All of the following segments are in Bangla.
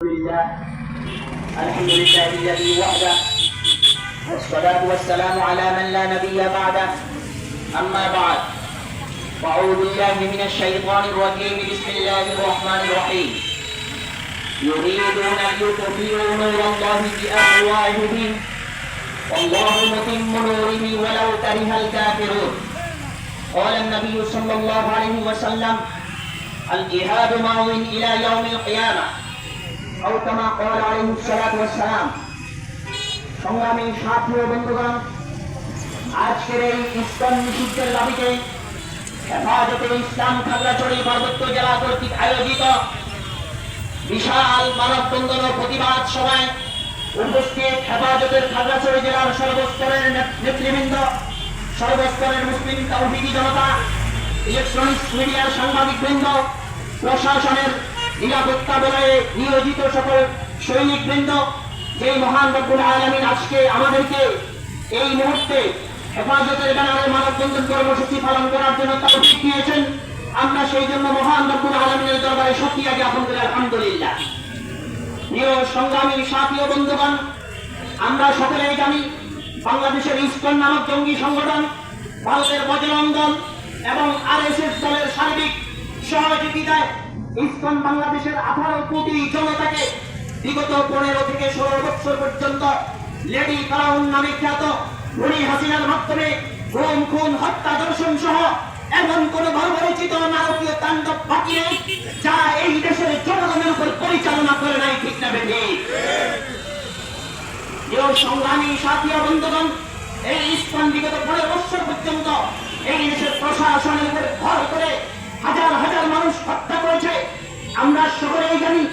الحمد لله الذي وحده والصلاة والسلام على من لا نبي بعده أما بعد فأعوذ بالله من الشيطان الرجيم بسم الله الرحمن الرحيم يريدون أن يطفئوا نور الله بأفواههم والله متم نوره ولو كره الكافرون قال النبي صلى الله عليه وسلم الجهاد ماض إلى يوم القيامة أو كما قال عليه الصلاة والسلام সংগ্রামী সাথী ও বন্ধুগণ, আজকের এই ইসলাম নিষিদ্ধের দাবিতে হেফাজতে ইসলাম খাগড়াছড়ি পার্বত্য জেলা কর্তৃক আয়োজিত বিশাল মানববন্ধন ও প্রতিবাদ সভায় উপস্থিত হেফাজতের খাগড়াছড়ি জেলার সর্বস্তরের নেতৃবৃন্দ, সর্বস্তরের মুসলিম তাওহীদি জনতা, ইলেকট্রনিক্স মিডিয়ার সাংবাদিকবৃন্দ, প্রশাসনের নিরাপত্তা বলয়ে নিয়োজিত সকল সৈনিকবৃন্দ, যে মহান রব্বুল আলামিন আজকে আমাদেরকে এই মুহূর্তে হেফাজতের ব্যানারে মানববন্ধন কর্মসূচি পালন করার জন্য তৌফিক দিয়েছেন, আমরা সেই জন্য মহান রব্বুল আলামিনের দরবারে শুকরিয়া জ্ঞাপন করি আলহামদুলিল্লাহ। প্রিয় সংগ্রামী সাথী ও বন্ধুগণ, আমরা সকলেই জানি বাংলাদেশের ইসকন নামক জঙ্গি সংগঠন, ভারতের বজরং দল এবং আরএসএস দলের সার্বিক সহযোগিতায় ইসকন বাংলাদেশের 18 কোটি জনতাকে বিগত 15 থেকে 16 বছর পর্যন্ত লেডি ফেরাউন নামে খ্যাত খুনি হাসিনার মাধ্যমে গুম, খুন, হত্যা, ধর্ষণ সহ এমন কোন বর্বরচিত নারকীয় তাণ্ডব বাকি নেই যা এই দেশের জনগণের উপর পরিচালনা করে নাই, ঠিক না বেঠি? সংগ্রামী সাথী ও বন্ধুগণ, এই ইসকন বিগত 15 বছর পর্যন্ত এই দেশের প্রশাসনের উপর ভর করে হাজার হাজার মানুষ হত্যা করেছে। আমরা সকলেই জানি,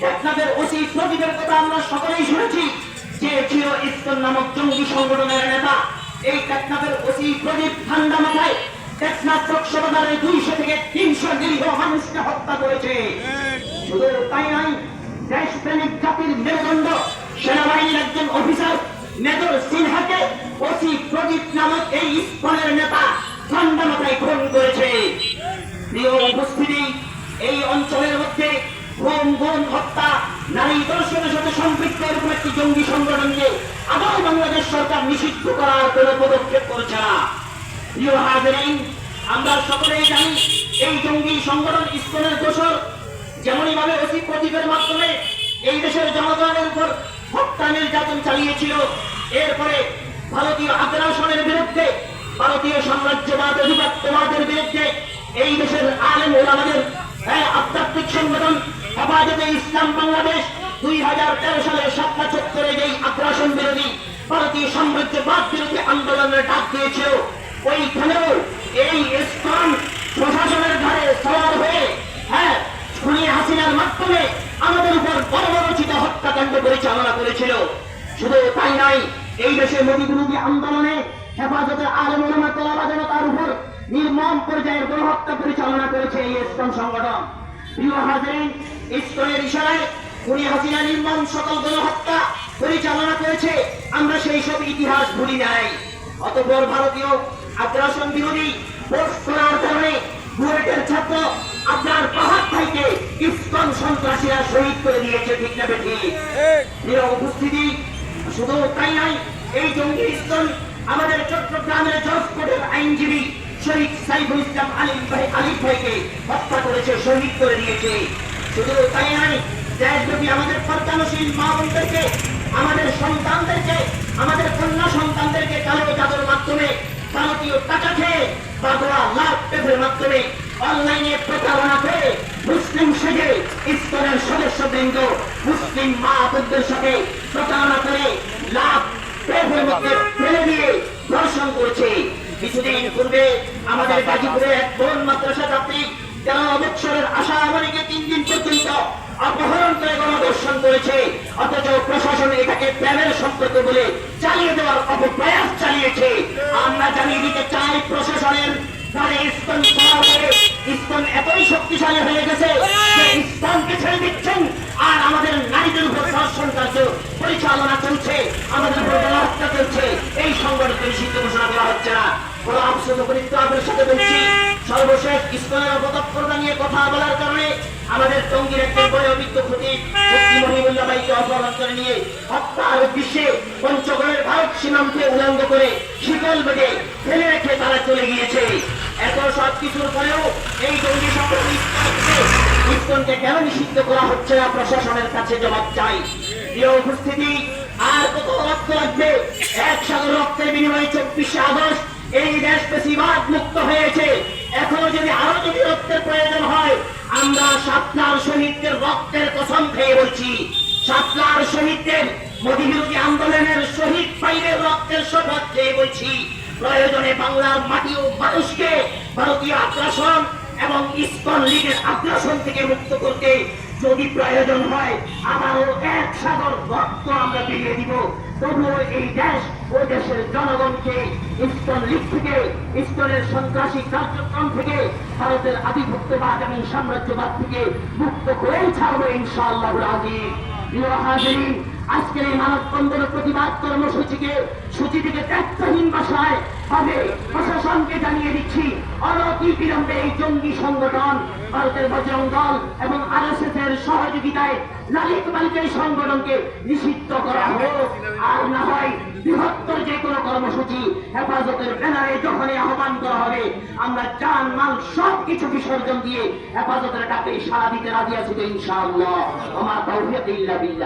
টেকনাফের ওসি প্রদীপের কথা আমরা সকলেই শুনেছি, যে ছিল ইসকন নামক জঙ্গি সংগঠনের নেতা। এই টেকনাফের ওসি প্রদীপ ঠান্ডা মাথায় টেকনাফ চকশবাজারে 200 থেকে 300 নিরীহ মানুষকে হত্যা করেছে। শুধু তাই নয়, দেশপ্রেমিক জাতির মেরুদণ্ড সেনাবাহিনীর একজন অফিসার মেজর সিনহাকে ওসি প্রদীপ নামক এই ইসকনের নেতা ঠান্ডা মাথায় খুন করেছে। প্রিয় উপস্থিতি, এই অঞ্চলের মধ্যে খুন, গুম, হত্যা, নারী ধর্ষণের সাথে সম্পৃক্ত এরকম একটি জঙ্গি সংগঠনকে আবার বাংলাদেশ সরকার নিষিদ্ধ করার কোন পদক্ষেপ করছে না। প্রিয় হাজেরিন, আমরা সকলেই জানি এই জঙ্গি সংগঠন ইসকনের দোসর যেমনই ভাবে ওসি প্রদীপের মাধ্যমে এই দেশের জনগণের উপর হত্যা নির্যাতন চালিয়েছিল, এরপরে ভারতীয় আগ্রাসনের বিরুদ্ধে, ভারতীয় সাম্রাজ্যবাদ অধিপত্যবাদের বিরুদ্ধে এই দেশের আলেম ওলামাদের আধ্যাত্মিক সংগঠন হেফাজতে ইসলাম বাংলাদেশ 2013 সালের শাপলা চত্বরে যেই আগ্রাসন বিরোধী, ভারতীয় সাম্রাজ্যবাদ বিরোধী আন্দোলনের ডাক দিয়েছিল, ওইখানেও এই ইসকন প্রশাসনের ঘাড়ে সওয়ার হয়ে খুনি হাসিনার মাধ্যমে আমাদের উপর বর্বরচিত হত্যাকাণ্ড পরিচালনা করেছিল। শুধু তাই নয়, এই দেশে মোদী বিরোধী আন্দোলনে হেফাজতে আলেম ওলামা তোলাবা জনতার উপর নির্মম পর্যায়ের গণহত্যা পরিচালনা করেছে এই ইসকন সংগঠন। প্রিয় হাজেরিন, ইসকনের ইশারায় খুনি হাসিনা নির্মম সকল গণহত্যা পরিচালনা করেছে, আমরা সেই সব ইতিহাস ভুলি নাই। অতঃপর ভারতীয় আগ্রাসন বিরোধী পোস্ট করার কারণে বুয়েটের ছাত্র আপনার পাহাড় ভাইকে ইসকন সন্ত্রাসীরা শহীদ করে দিয়েছে, ঠিক না বেঠি? প্রিয় উপস্থিতি, শুধু তাই নয়, এই জঙ্গি ইসকন আমাদের চট্টগ্রামের জজ কোর্টের আইনজীবী শহীদ সাইফুল ইসলাম আলিফ ভাইকে হত্যা করেছে, শহীদ করে দিয়েছে। শুধু তাই নয়, দেশব্যাপী আমাদের পর্দানশীল মা বোনদেরকে, আমাদের সন্তানদেরকে, আমাদের কন্যা সন্তানদেরকে কালো জাদুর মাধ্যমে, ভারতীয় টাকা খেয়ে বাগোয়া লাভ পেপের মাধ্যমে অনলাইনে প্রতারণা করে মুসলিম সেজে ইসকনের সদস্যবৃন্দ মুসলিম মা বোনদের সাথে প্রতারণা করে লাভ পেপের মধ্যে ফেলে দিয়ে ধর্ষণ করেছে। কিছুদিন পূর্বে আমাদের গাজীপুরে এক বোন মাদ্রাসা ছাত্রী 13 বছরের আশা আমাকে 3 দিন পর্যন্ত অপহরণ করে গণধর্ষণ করেছে, অথচ প্রশাসন এটাকে প্রেমের সম্পর্ক বলে চালিয়ে দেওয়ার অপপ্রয়াস চালিয়েছে। আমরা জানিয়ে দিতে চাই, প্রশাসনের ইসকন এতই শক্তিশালী হয়ে গেছে যে ইসলামকে ছেড়ে দিচ্ছেন, আর আমাদের নারীদের উপর ধর্ষণ কার্য পরিচালনা চলছে, আমাদের উপর গণহত্যা চলছে। এই সংগঠনকে নিষিদ্ধ ঘোষণা করা হচ্ছে না। বড় আফসোস আপনাদের সাথে বলছি, সর্বশেষ ইসকনের অপতৎপরতা নিয়ে কথা বলার কারণে আমাদের টঙ্গীর একজন বড় অভিজ্ঞ খতিব মহিলাবাইকে অপহরণ করে নিয়ে হত্যার উদ্দেশ্যে পঞ্চগড়ের ভারত সীমান্তে উলঙ্গ করে শিকল বেঁধে ফেলে রেখে তারা চলে গিয়েছে। এত সব কিছুর পরেও এই জঙ্গি সংগঠন ইসকনকে কেন নিষিদ্ধ করা হচ্ছে না, প্রশাসনের কাছে জবাব চাই। প্রিয় উপস্থিতি, আর কত রক্ত লাগবে? এক সাগর রক্তের বিনিময়ে 24শে আগস্ট এই দেশ বেশিরভাগ মুক্ত হয়েছে। এখনো যদি আরো রক্তের প্রয়োজন হয়, আমরা শাপলার শহীদদের রক্তের কসম খেয়ে বলছি, শাপলার শহীদদের মোদী বিরোধী আন্দোলনের শহীদ ভাইদের রক্তের শপথ খেয়ে বলছি, প্রয়োজনে বাংলার মাটি ও মানুষকে ভারতীয় আগ্রাসন এবং ইসকন লীগের আগ্রাসন থেকে মুক্ত করতে যদি প্রয়োজন হয় আবারও এক সাগর রক্ত আমরা বিলিয়ে দিব। তবুও এই দেশ ও দেশের জনগণকে ইসকন লীগ থেকে, ইসকনের সন্ত্রাসী কার্যক্রম থেকে, ভারতের আধিপত্যবাদ এবং সাম্রাজ্যবাদ থেকে মুক্ত করেই ছাড়বো ইনশাআল্লাহ রাজি। প্রিয় হাজিরিন, আজকের এই মানববন্ধনের প্রতিবাদ কর্মসূচি থেকে ত্যাগহীন ভাষায় ভাবে প্রশাসনকে জানিয়ে দিচ্ছি, অনতি বিলম্বে এই জঙ্গি সংগঠন ভারতের বজরং দল এবং আরএসএস এর সহযোগিতায় লালিত মালিক এই সংগঠনকে নিষিদ্ধ করা হোক। আর না হয় বৃহত্তর যে কোনো কর্মসূচি হেফাজতের ব্যানারে যখনই আহ্বান করা হবে, আমরা জান মাল সবকিছু বিসর্জন দিয়ে হেফাজতের ডাকে সাড়া দিতে রাজি আছি ইনশাআল্লাহ। ওয়া মা তাওফীক ইল্লা বিল্লাহ।